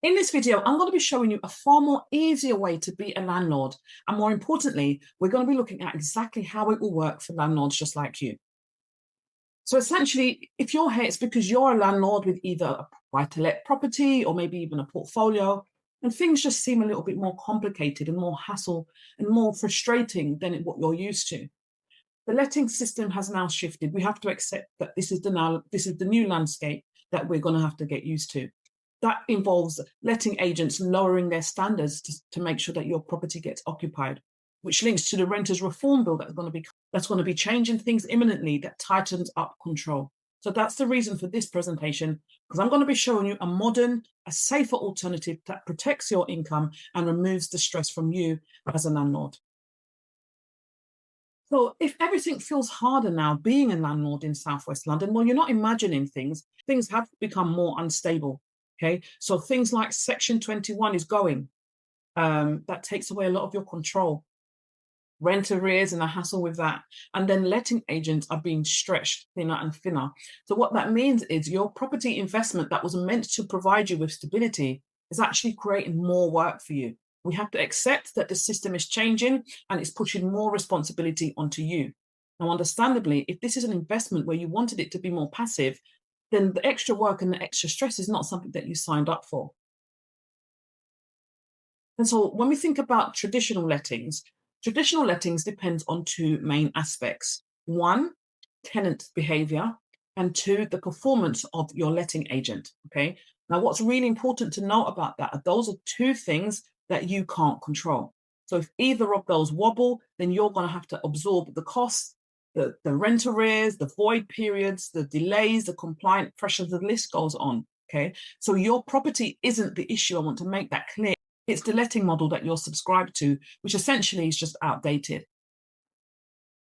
In this video, I'm going to be showing you a far more easier way to be a landlord. And more importantly, we're going to be looking at exactly how it will work for landlords just like you. So essentially, if you're here, it's because you're a landlord with either a buy-to-let property or maybe even a portfolio, and things just seem a little bit more complicated and more hassle and more frustrating than what you're used to. The letting system has now shifted. We have to accept that this is the new landscape that we're going to have to get used to. That involves letting agents lowering their standards to make sure that your property gets occupied, which links to the renters reform bill that's going to be changing things imminently, that tightens up control. So that's the reason for this presentation, because I'm going to be showing you a modern, a safer alternative that protects your income and removes the stress from you as a landlord. So if everything feels harder now being a landlord in Southwest London, well, you're not imagining things. Things have become more unstable. Okay, so things like Section 21 is going. That takes away a lot of your control. Rent arrears and the hassle with that. And then letting agents are being stretched thinner and thinner. So what that means is your property investment that was meant to provide you with stability is actually creating more work for you. We have to accept that the system is changing and it's pushing more responsibility onto you. Now, understandably, if this is an investment where you wanted it to be more passive, then the extra work and the extra stress is not something that you signed up for. And so when we think about traditional lettings depends on two main aspects. One, tenant behavior, and two, the performance of your letting agent. Okay. Now, what's really important to note about that are those are two things that you can't control. So if either of those wobble, then you're going to have to absorb the costs, the rent arrears, the void periods, the delays, the compliant pressures, the list goes on. Okay. So your property isn't the issue. I want to make that clear. It's the letting model that you're subscribed to, which essentially is just outdated.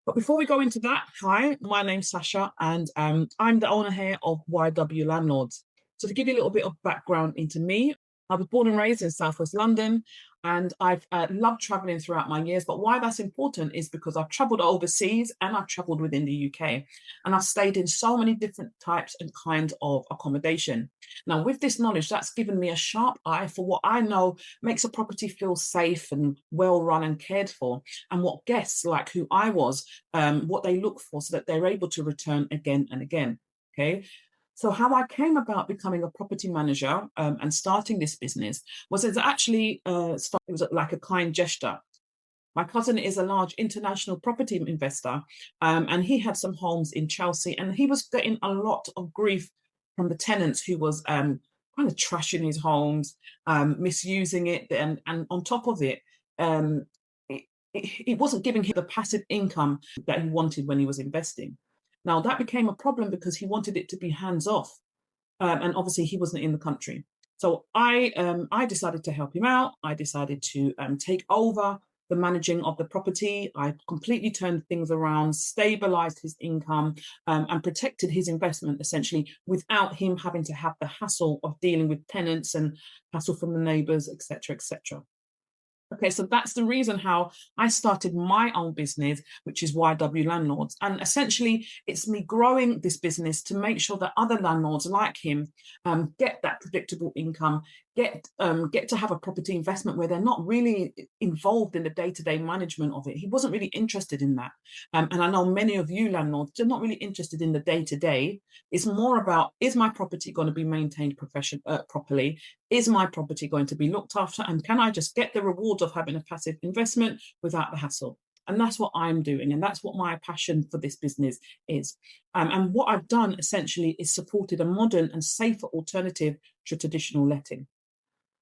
But before we go into that, hi, my name's Sasha, and I'm the owner here of YW Landlords. So to give you a little bit of background into me, I was born and raised in Southwest London, and I've loved traveling throughout my years. But why that's important is because I've traveled overseas and I've traveled within the UK, and I've stayed in so many different types and kinds of accommodation. Now, with this knowledge, that's given me a sharp eye for what I know makes a property feel safe and well run and cared for, and what guests like who I was, what they look for so that they're able to return again and again. Okay. So how I came about becoming a property manager and starting this business was it was like a kind gesture. My cousin is a large international property investor, and he had some homes in Chelsea, and he was getting a lot of grief from the tenants who was kind of trashing his homes, misusing it, and on top of it, um, it wasn't giving him the passive income that he wanted when he was investing. Now that became a problem because he wanted it to be hands off, and obviously he wasn't in the country. So I decided to help him out. I decided to take over the managing of the property. I completely turned things around, stabilized his income, and protected his investment essentially without him having to have the hassle of dealing with tenants and hassle from the neighbors, etc., etc. Okay, so that's the reason how I started my own business, which is YW Landlords. And essentially, it's me growing this business to make sure that other landlords like him get that predictable income, get to have a property investment where they're not really involved in the day-to-day management of it. He wasn't really interested in that. And I know many of you landlords are not really interested in the day-to-day. It's more about, is my property going to be maintained properly? Is my property going to be looked after? And can I just get the rewards of having a passive investment without the hassle? And that's what I'm doing. And that's what my passion for this business is. And what I've done essentially is supported a modern and safer alternative to traditional letting.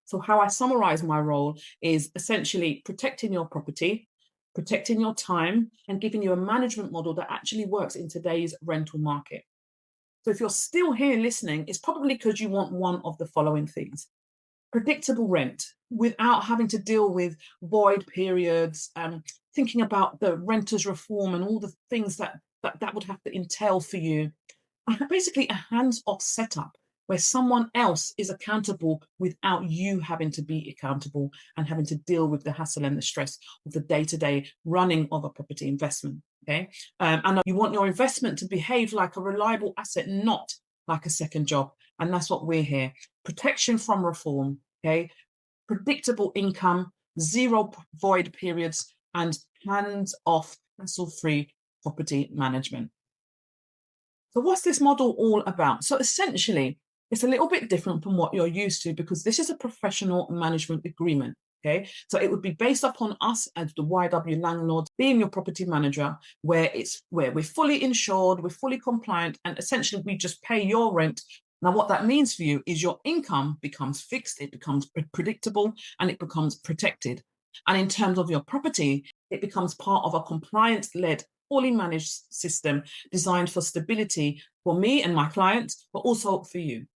So how I summarize my role is essentially protecting your property, protecting your time, and giving you a management model that actually works in today's rental market. So if you're still here listening, it's probably because you want one of the following things: predictable rent without having to deal with void periods, thinking about the renters reform and all the things that would have to entail for you. Basically a hands-off setup where someone else is accountable without you having to be accountable and having to deal with the hassle and the stress of the day-to-day running of a property investment. Okay, and you want your investment to behave like a reliable asset, not like a second job. And that's what we're here: protection from reform, Okay, predictable income, zero void periods, and hands-off, hassle-free property management. So what's this model all about? So essentially, it's a little bit different from what you're used to because this is a professional management agreement. Okay, so it would be based upon us as the YW landlord being your property manager, where we're fully insured, we're fully compliant, and essentially we just pay your rent. Now, what that means for you is your income becomes fixed, it becomes predictable, and it becomes protected. And in terms of your property, it becomes part of a compliance-led, fully managed system designed for stability for me and my clients, but also for you.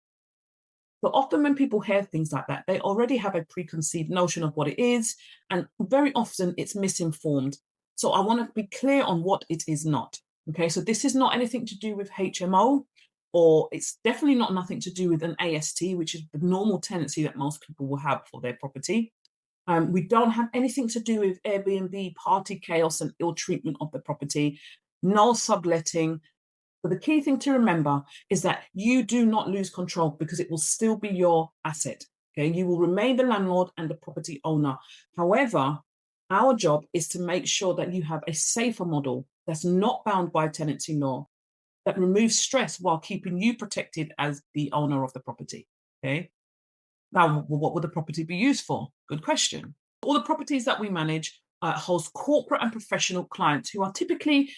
But often when people hear things like that, they already have a preconceived notion of what it is, and very often it's misinformed. So I want to be clear on what it is not. Okay, so this is not anything to do with HMO, or it's definitely not nothing to do with an AST, which is the normal tenancy that most people will have for their property. We don't have anything to do with Airbnb, party chaos, and ill treatment of the property. No subletting. But the key thing to remember is that you do not lose control because it will still be your asset. Okay, you will remain the landlord and the property owner. However, our job is to make sure that you have a safer model that's not bound by tenancy law, that removes stress while keeping you protected as the owner of the property. Okay. Now, what would the property be used for? Good question. All the properties that we manage host corporate and professional clients who are typically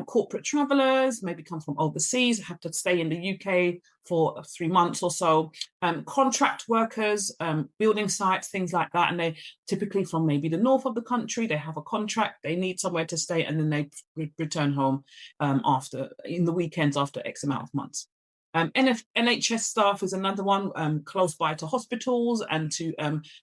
corporate travelers, maybe come from overseas, have to stay in the UK for 3 months or so, contract workers, building sites, things like that. And they typically from maybe the north of the country, they have a contract, they need somewhere to stay, and then they return home after in the weekends after X amount of months. NHS staff is another one, close by to hospitals and to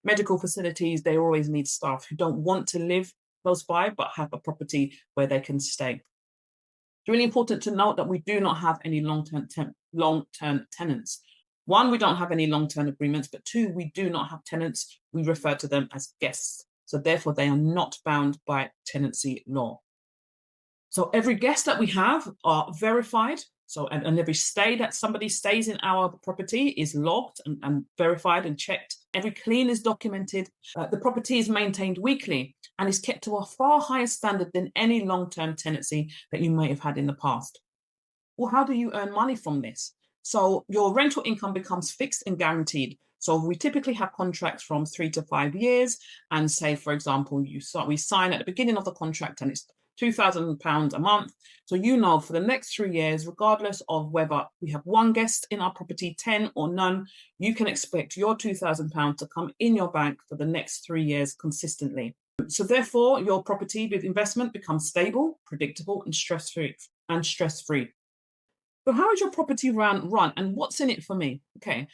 medical facilities. They always need staff who don't want to live close by but have a property where they can stay. It's really important to note that we do not have any long-term tenants. One, we don't have any long-term agreements, but two, we do not have tenants. We refer to them as guests. So therefore, they are not bound by tenancy law. So every guest that we have are verified. So, and every stay that somebody stays in our property is logged and verified and checked. Every clean is documented. The property is maintained weekly and is kept to a far higher standard than any long-term tenancy that you may have had in the past. Well, how do you earn money from this? So your rental income becomes fixed and guaranteed. So we typically have contracts from 3 to 5 years, and say, for example, we sign at the beginning of the contract and it's £2,000 a month. So you know for the next 3 years, regardless of whether we have one guest in our property, 10 or none, you can expect your £2,000 to come in your bank for the next 3 years consistently. So therefore, your property with investment becomes stable, predictable, and stress-free. So how is your property run and what's in it for me? Okay.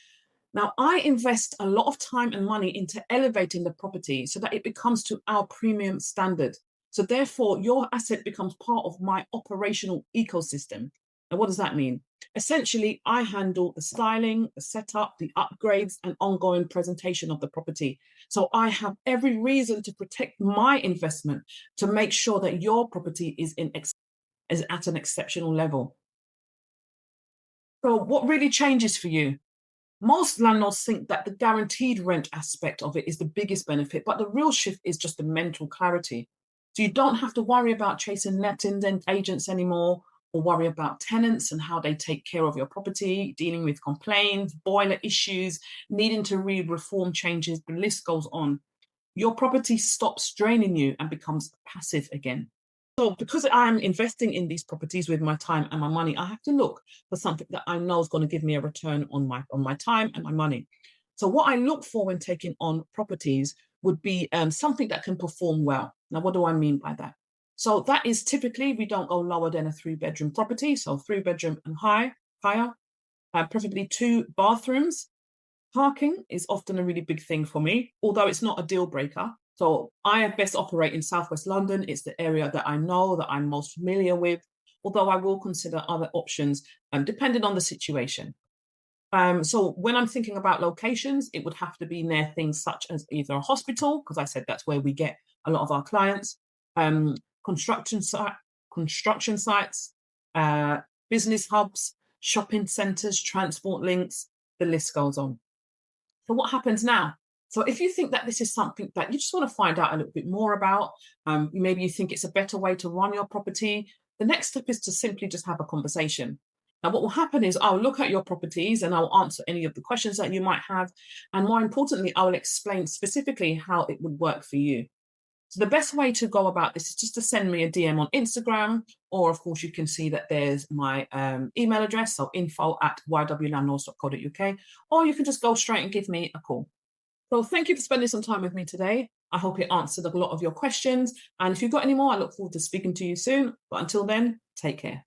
Now, I invest a lot of time and money into elevating the property so that it becomes to our premium standard. So therefore, your asset becomes part of my operational ecosystem. And what does that mean? Essentially, I handle the styling, the setup, the upgrades, and ongoing presentation of the property. So I have every reason to protect my investment to make sure that your property is at an exceptional level. So what really changes for you? Most landlords think that the guaranteed rent aspect of it is the biggest benefit, but the real shift is just the mental clarity. So you don't have to worry about chasing lettings and agents anymore, or worry about tenants and how they take care of your property, dealing with complaints, boiler issues, needing to read reform changes, the list goes on. Your property stops draining you and becomes passive again. So because I'm investing in these properties with my time and my money, I have to look for something that I know is going to give me a return on my time and my money. So what I look for when taking on properties would be something that can perform well. Now, what do I mean by that? So that is typically we don't go lower than a 3-bedroom property. So 3-bedroom and higher, preferably 2 bathrooms. Parking is often a really big thing for me, although it's not a deal breaker. So I best operate in Southwest London. It's the area that I know, that I'm most familiar with, although I will consider other options depending on the situation. So when I'm thinking about locations, it would have to be near things such as either a hospital, because I said that's where we get a lot of our clients, um, construction sites, business hubs, shopping centres, transport links, the list goes on. So what happens now? So if you think that this is something that you just want to find out a little bit more about, maybe you think it's a better way to run your property, the next step is to simply just have a conversation. Now, what will happen is I'll look at your properties and I'll answer any of the questions that you might have. And more importantly, I will explain specifically how it would work for you. So the best way to go about this is just to send me a DM on Instagram, or of course you can see that there's my email address, so info@ywlandlords.co.uk, or you can just go straight and give me a call. So thank you for spending some time with me today. I hope it answered a lot of your questions. And if you've got any more, I look forward to speaking to you soon. But until then, take care.